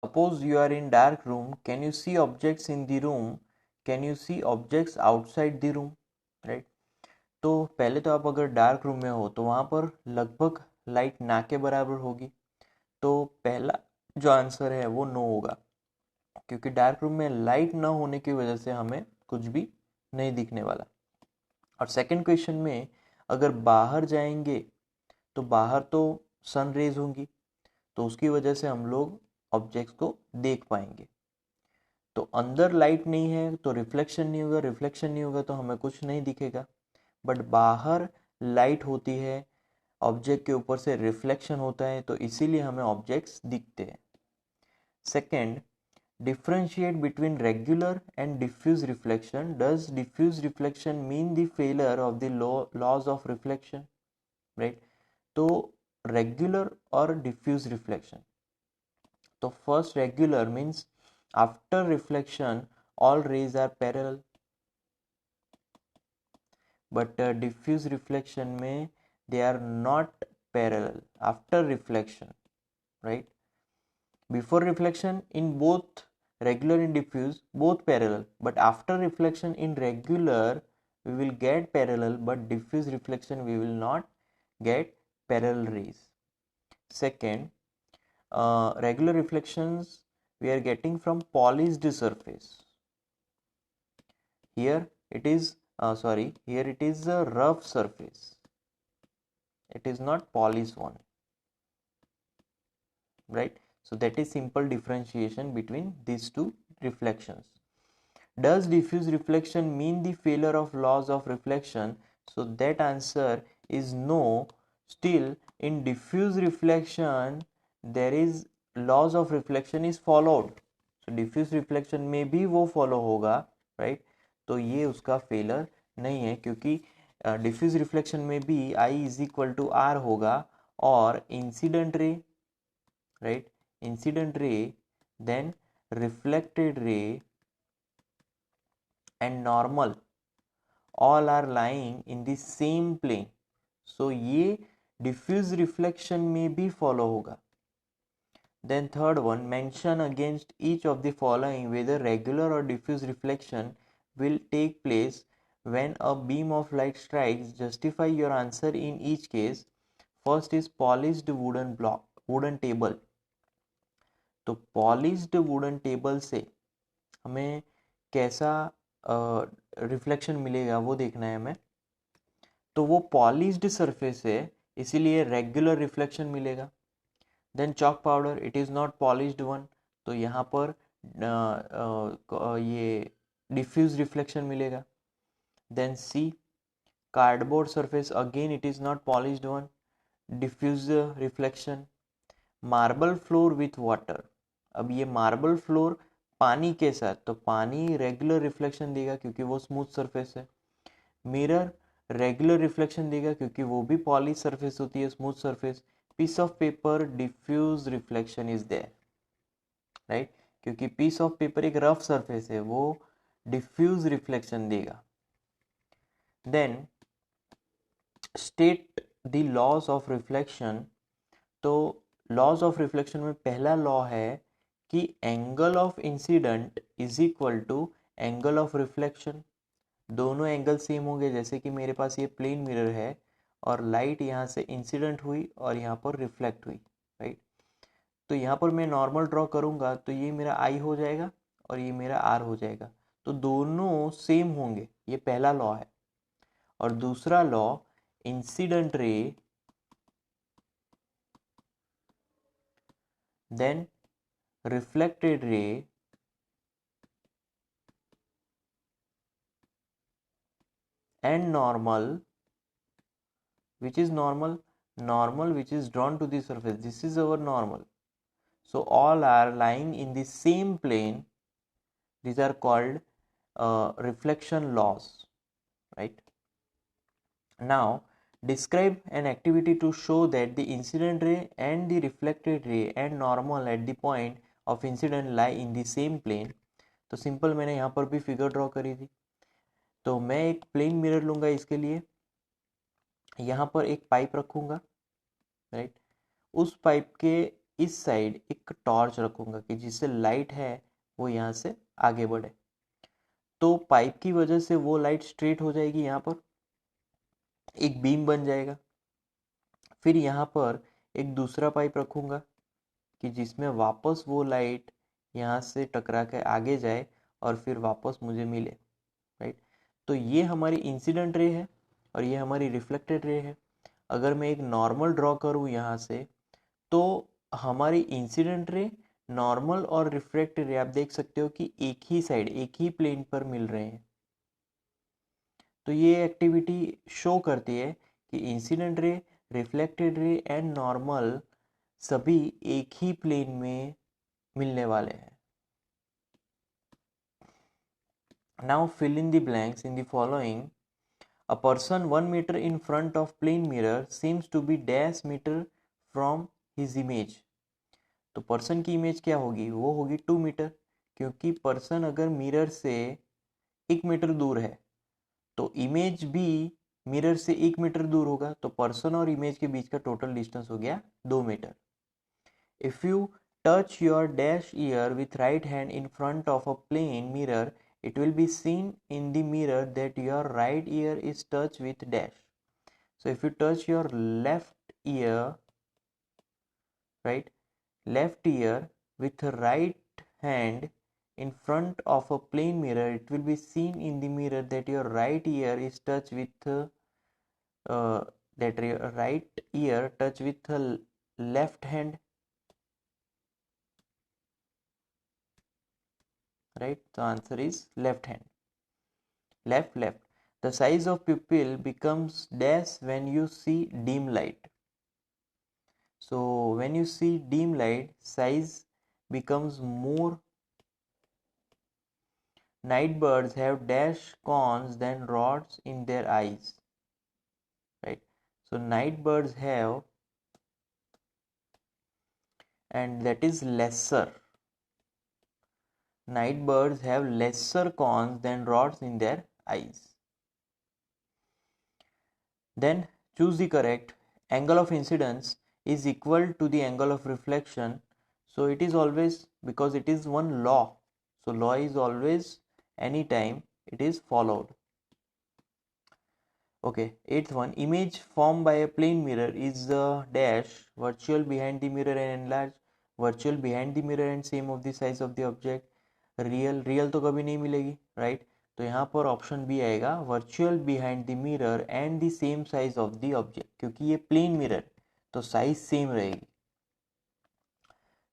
Suppose you are in dark room, can you see objects in the room? Can you see objects outside the room? Right? तो पहले तो आप अगर dark room में हो तो वहाँ पर लगभग लाइट ना के बराबर होगी, तो पहला जो आंसर है वो नो होगा, क्योंकि डार्क रूम में लाइट ना होने की वजह से हमें कुछ भी नहीं दिखने वाला। और सेकंड क्वेश्चन में अगर बाहर जाएंगे तो बाहर तो सन रेज होंगी, तो उसकी वजह से हम लोग ऑब्जेक्ट्स को देख पाएंगे। तो अंदर लाइट नहीं है तो रिफ्लेक्शन नहीं होगा, रिफ्लेक्शन नहीं होगा तो हमें कुछ नहीं दिखेगा। बट बाहर लाइट होती है, ऑब्जेक्ट के ऊपर से रिफ्लेक्शन होता है, तो इसीलिए हमें ऑब्जेक्ट्स दिखते हैं। Second, differentiate between regular and diffuse reflection. Does diffuse reflection mean the failure of the laws of reflection? Right? तो regular और diffuse reflection, तो first regular means after reflection all rays are parallel, but diffuse reflection में they are not parallel after reflection, right? Before reflection in both regular and diffuse both parallel, but after reflection in regular we will get parallel, but diffuse reflection we will not get parallel rays. Second, regular reflections we are getting from polished surface. Here it is here it is a rough surface, it is not polished one, right? So that is simple differentiation between these two reflections. Does diffuse reflection mean the failure of laws of reflection? So that answer is no. Still in diffuse reflection there is laws of reflection is followed, so diffuse reflection में भी वो follow होगा, right? तो ये उसका failure नहीं है, क्योंकि diffuse reflection में भी I is equal to R होगा, और incident ray, right, incident ray, then reflected ray and normal all are lying in the same plane, so ये diffuse reflection में भी follow होगा. Then third one, mention against each of the following whether regular or diffuse reflection will take place when a beam of light strikes. Justify your answer in each case. First is polished wooden block, wooden table. तो polished wooden table से हमें कैसा reflection मिलेगा वो देखना है हमें। तो वो पॉलिश्ड सरफेस है, इसीलिए रेगुलर रिफ्लेक्शन मिलेगा। Then chalk powder, it is not polished one, तो यहाँ पर ये डिफ्यूज रिफ्लेक्शन मिलेगा। Then c, cardboard surface, again it is not polished one, diffuse reflection. Marble floor with water, अब ये मार्बल फ्लोर पानी के साथ, तो पानी रेगुलर रिफ्लेक्शन देगा क्योंकि वो स्मूथ सरफेस है। मिरर रेगुलर रिफ्लेक्शन देगा क्योंकि वो भी पॉलिश सरफेस होती है, smooth surface. Piece of paper, diffuse reflection is there, right, क्योंकि पीस ऑफ पेपर एक रफ सरफेस है, वो डिफ्यूज रिफ्लेक्शन देगा। Then state the laws of reflection, तो लॉज ऑफ रिफ्लेक्शन में पहला लॉ है कि angle of incidence is equal to angle of reflection. दोनों एंगल सेम होंगे, जैसे कि मेरे पास ये प्लेन मिरर है और लाइट यहाँ से इंसिडेंट हुई और यहाँ पर रिफ्लेक्ट हुई, राइट। तो यहाँ पर मैं नॉर्मल ड्रॉ करूँगा तो ये मेरा आई हो जाएगा और ये मेरा आर हो जाएगा, तो दोनों सेम होंगे, ये पहला लॉ है। और दूसरा law, incident ray then reflected ray and normal, which is normal which is drawn to the surface, this is our normal, so all are lying in the same plane, these are called reflection laws, right? Now describe an activity to show that the incident ray and the reflected ray and normal at the point of incident lie in the same plane। तो simple मैंने यहाँ पर भी figure draw करी थी, तो मैं एक प्लेन मिरर लूँगा, इसके लिए यहाँ पर एक पाइप रखूँगा, राइट। उस पाइप के इस साइड एक टॉर्च रखूंगा कि जिससे लाइट है वो यहाँ से आगे बढ़े, तो पाइप की वजह से वो लाइट स्ट्रेट हो जाएगी, यहाँ पर एक बीम बन जाएगा। फिर यहाँ पर एक दूसरा पाइप रखूंगा कि जिसमें वापस वो लाइट यहाँ से टकरा के आगे जाए और फिर वापस मुझे मिले, राइट। तो ये हमारी इंसिडेंट रे है और ये हमारी रिफ्लेक्टेड रे है। अगर मैं एक नॉर्मल ड्रॉ करूँ यहाँ से, तो हमारी इंसिडेंट रे, नॉर्मल और रिफ्लेक्टेड रे आप देख सकते हो कि एक ही साइड, एक ही प्लेन पर मिल रहे हैं। तो ये एक्टिविटी शो करती है कि incident ray, reflected ray and normal सभी एक ही प्लेन में मिलने वाले हैं। Now fill in the blanks in the following. A person 1 meter in front of plane mirror seems to be dash meter from his image. तो person की image क्या होगी, वो होगी 2 मीटर, क्योंकि पर्सन अगर मिरर से 1 मीटर दूर है तो इमेज भी मिरर से 1 मीटर दूर होगा, तो पर्सन और इमेज के बीच का टोटल डिस्टेंस हो गया 2 metre. If you touch your dash ear with right hand in front of a plane mirror, it will be seen in the mirror that your right ear is touched with dash. So if you touch your left ear, right, left ear with right hand in front of a plane mirror, it will be seen in the mirror that your right ear is touched with that your right ear touch with the left hand, right. The answer is left hand. Left. The size of pupil becomes dash when you see dim light. So when you see dim light, size becomes more. Night birds have dash cones than rods in their eyes, right. So night birds have, and that is lesser. Night birds have lesser cones than rods in their eyes. Then choose the correct. Angle of incidence is equal to the angle of reflection. So it is always, because it is one law. So law is always, anytime it is followed. Okay, eighth one. Image formed by a plane mirror is the dash virtual behind the mirror and enlarged, virtual behind the mirror and same of the size of the object. Real तो कभी नहीं मिलेगी, right. तो यहाँ पर option B आएगा, virtual behind the mirror and the same size of the object, क्योंकि ये प्लेन मिरर तो साइज सेम रहेगी।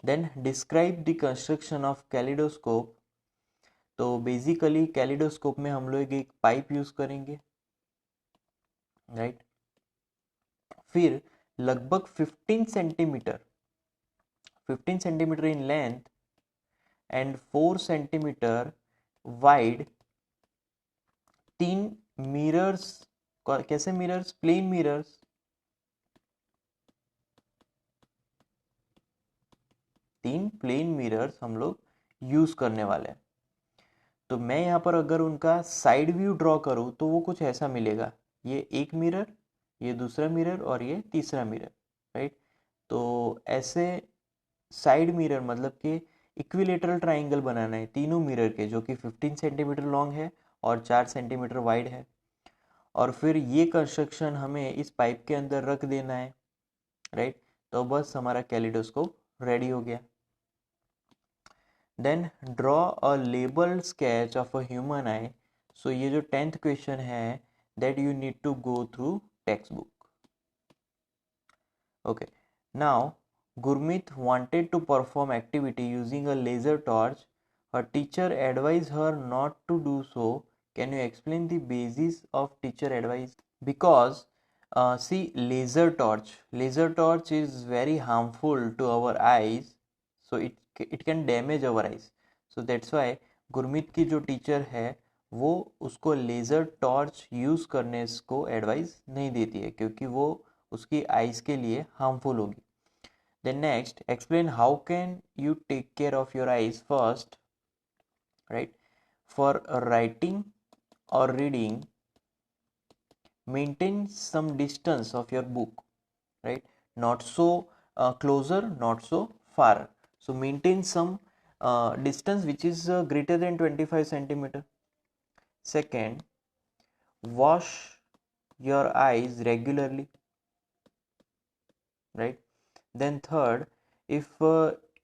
Then describe the construction of kaleidoscope. तो बेसिकली कैलिडोस्कोप में हम लोग एक पाइप यूज करेंगे, राइट। फिर लगभग 15 centimetre in length and 4 centimetre wide 3 mirrors, कैसे mirrors, plain mirrors, 3 plain mirrors हम लोग यूज करने वाले हैं। तो मैं यहाँ पर अगर उनका साइड व्यू ड्रॉ करूँ तो वो कुछ ऐसा मिलेगा, ये एक मिरर, ये दूसरा मिरर और ये तीसरा मिरर, राइट। तो ऐसे साइड मिरर मतलब कि इक्विलेटरल ट्राइंगल बनाना है तीनों मिरर के, जो कि 15 सेंटीमीटर लॉन्ग है और 4 सेंटीमीटर वाइड है। और फिर ये कंस्ट्रक्शन हमें इस पाइप के अंदर रख देना है, राइट। तो बस हमारा कैलिडोस्कोप रेडी हो गया। Then draw a labelled sketch of a human eye. So ये जो 10th क्वेश्चन है, that you need to go through textbook. Okay, now Gurmeet wanted to perform activity using a laser torch. Her teacher advised her not to do so. Can you explain the basis of teacher advice? Because see, laser torch is very harmful to our eyes, so it can damage our eyes. So that's why Gurmeet की जो teacher है वो उसको laser torch use करने को advice नहीं देती है, क्योंकि वो उसकी आइज़ के लिए हार्मफुल होगी। Then next, explain how can you take care of your eyes first, right? For writing or reading, maintain some distance of your book, right? Not so closer, not so far. So maintain some distance which is greater than 25 centimeter. Second, wash your eyes regularly, right? Then third, if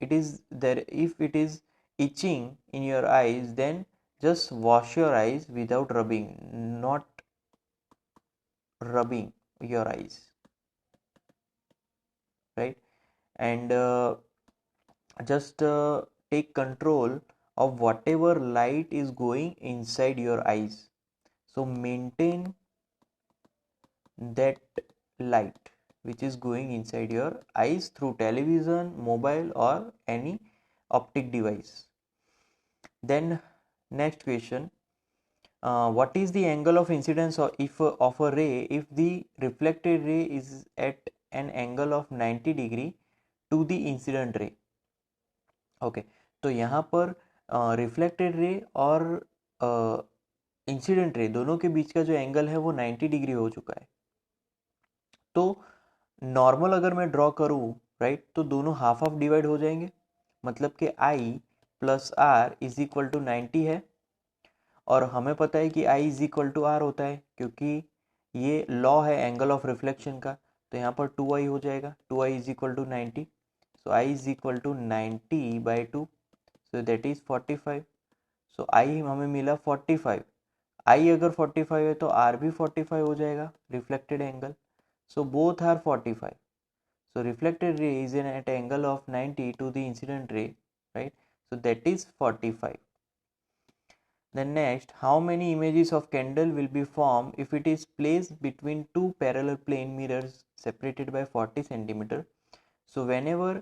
it is itching in your eyes, then just wash your eyes without rubbing, not rubbing your eyes, right? And just take control of whatever light is going inside your eyes. So maintain that light which is going inside your eyes through television, mobile, or any optic device. Then next question, what is the angle of incidence of a ray if the reflected ray is at an angle of 90 degree to the incident ray? Okay तो यहाँ पर reflected ray और incident ray दोनों के बीच का जो angle है वो 90 डिग्री हो चुका है. तो नॉर्मल अगर मैं ड्रॉ करूँ राइट तो दोनों हाफ हाफ डिवाइड हो जाएंगे, मतलब कि I plus R is equal to 90 है, और हमें पता है कि I is equal to R होता है क्योंकि ये लॉ है एंगल ऑफ रिफ्लेक्शन का. तो यहाँ पर 2i हो जाएगा, 2i is equal to 90. So i is equal to 90/2, so that is 45. So i हमें मिला 45. i अगर 45 है तो r भी 45 हो जाएगा, reflected angle. So both are 45. So reflected ray is at angle of 90 to the incident ray, right? So that is 45. Then next, how many images of candle will be formed if it is placed between two parallel plane mirrors separated by 40 centimeter? So whenever,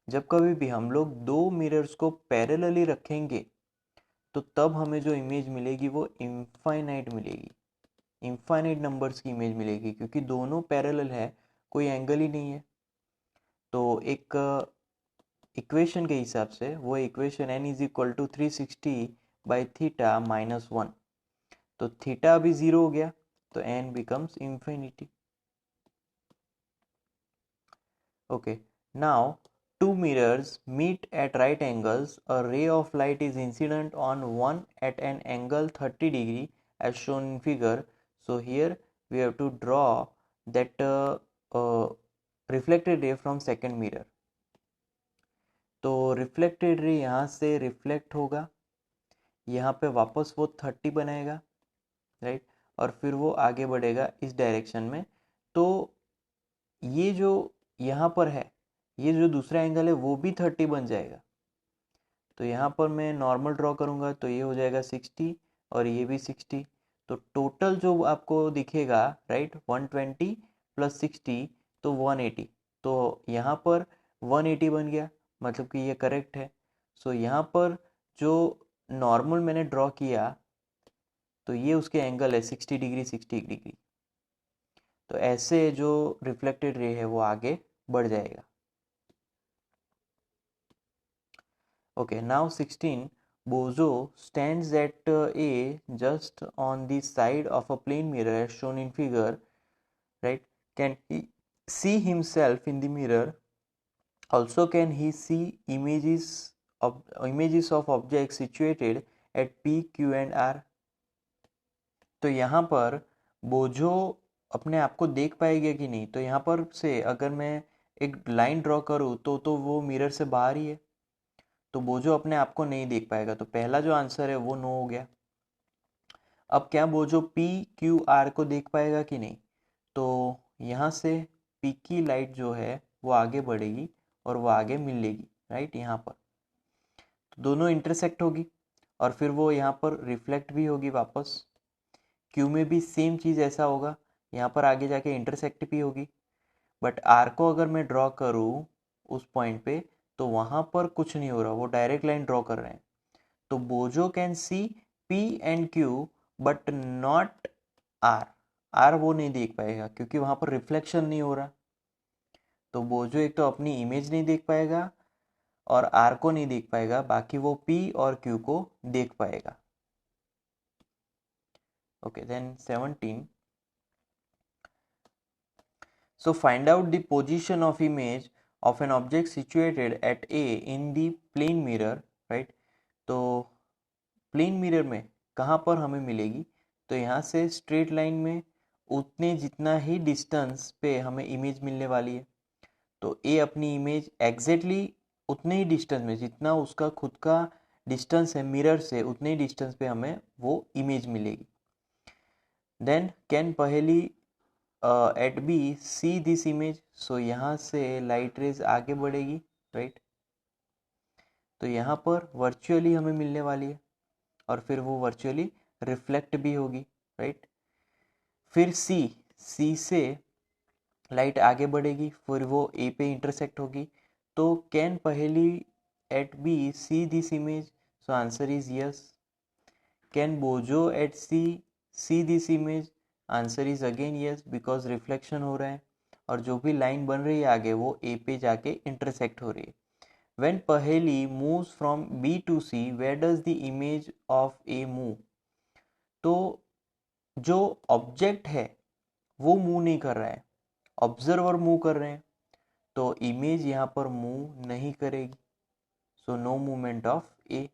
जब कभी भी हम लोग दो mirrors को parallelly रखेंगे तो तब हमें जो इमेज मिलेगी वो इनफाइनाइट मिलेगी, इनफाइनाइट नंबर्स की इमेज मिलेगी क्योंकि दोनों पैरेलल है, कोई एंगल ही नहीं है. तो एक इक्वेशन के हिसाब से वो equation n is equal to 360/थीटा माइनस 1. तो थीटा अभी 0 हो गया तो n becomes infinity. Okay, now two mirrors meet at right angles. A ray of light is incident on one at an angle 30 degree as shown in figure. So here we have to draw that reflected ray from second mirror. तो reflected ray यहाँ से reflect होगा, यहाँ पे वापस वो 30 बनाएगा, right, और फिर वो आगे बढ़ेगा इस डायरेक्शन में. तो ये जो यहाँ पर है, ये जो दूसरा एंगल है वो भी 30 बन जाएगा. तो यहाँ पर मैं नॉर्मल ड्रॉ करूँगा तो ये हो जाएगा 60 और ये भी 60. तो टोटल जो आपको दिखेगा राइट 120 प्लस 60 तो 180. तो यहाँ पर 180 बन गया, मतलब कि ये करेक्ट है. सो यहाँ पर जो नॉर्मल मैंने ड्रॉ किया तो ये उसके एंगल है 60 डिग्री 60 डिग्री. तो ऐसे जो रिफ्लेक्टेड रे है वो आगे बढ़ जाएगा. Okay, now 16. Bozo stands at A just on the side of a plane mirror as shown in figure, right? Can he see himself in the mirror? Also, can he see images of objects situated at P, Q and R? तो यहाँ पर बोझो अपने आप को देख पाएगा कि नहीं? तो यहाँ पर से अगर मैं एक लाइन ड्रॉ करूँ तो वो मिरर से बाहर ही है, तो बोझो अपने आप को नहीं देख पाएगा. तो पहला जो आंसर है वो नो हो गया. अब क्या बोझो पी क्यू आर को देख पाएगा कि नहीं? तो यहाँ से पी की लाइट जो है वो आगे बढ़ेगी और वो आगे मिलेगी राइट यहाँ पर. तो दोनों इंटरसेक्ट होगी और फिर वो यहाँ पर रिफ्लेक्ट भी होगी वापस. क्यू में भी सेम चीज़ ऐसा होगा, यहाँ पर आगे जाके इंटरसेक्ट भी होगी. बट आर को अगर मैं ड्रॉ करूँ उस पॉइंट पे तो वहाँ पर कुछ नहीं हो रहा, वो डायरेक्ट लाइन ड्रॉ कर रहे हैं. तो Boojho can see P and Q but not R. R वो नहीं देख पाएगा क्योंकि वहाँ पर रिफ्लेक्शन नहीं हो रहा. तो बोझो एक तो अपनी इमेज नहीं देख पाएगा और आर को नहीं देख पाएगा, बाकी वो पी और क्यू को देख पाएगा. Okay, then 17. So find out the position of image of an object situated at A in the plane mirror, right. तो प्लेन मिरर में कहाँ पर हमें मिलेगी, तो यहाँ से स्ट्रेट लाइन में उतने जितना ही डिस्टेंस पे हमें इमेज मिलने वाली है। तो ए अपनी इमेज एग्जैक्टली उतने ही डिस्टेंस में, जितना उसका खुद का डिस्टेंस है मिरर से, उतने ही डिस्टेंस पे हमें वो इमेज मिलेगी। Then can Paheli at B see this image, so यहाँ से लाइट रेज आगे बढ़ेगी, राइट। तो यहाँ पर वर्चुअली हमें मिलने वाली है और फिर वो वर्चुअली रिफ्लेक्ट भी होगी, राइट। फिर सी से लाइट आगे बढ़ेगी, फिर वो ए पे इंटरसेक्ट होगी। तो can Paheli at B see this image, so answer is yes. Can Boojho at see this image, answer is again yes, because reflection हो रहा है और जो भी लाइन बन रही है आगे वो ए पे जाके इंटरसेक्ट हो रही है। When Paheli moves from B to C, where does the image of A move? तो जो ऑब्जेक्ट है वो मूव नहीं कर रहा है, ऑब्जर्वर मूव कर रहे हैं, तो इमेज यहाँ पर मूव नहीं करेगी। So no movement of A.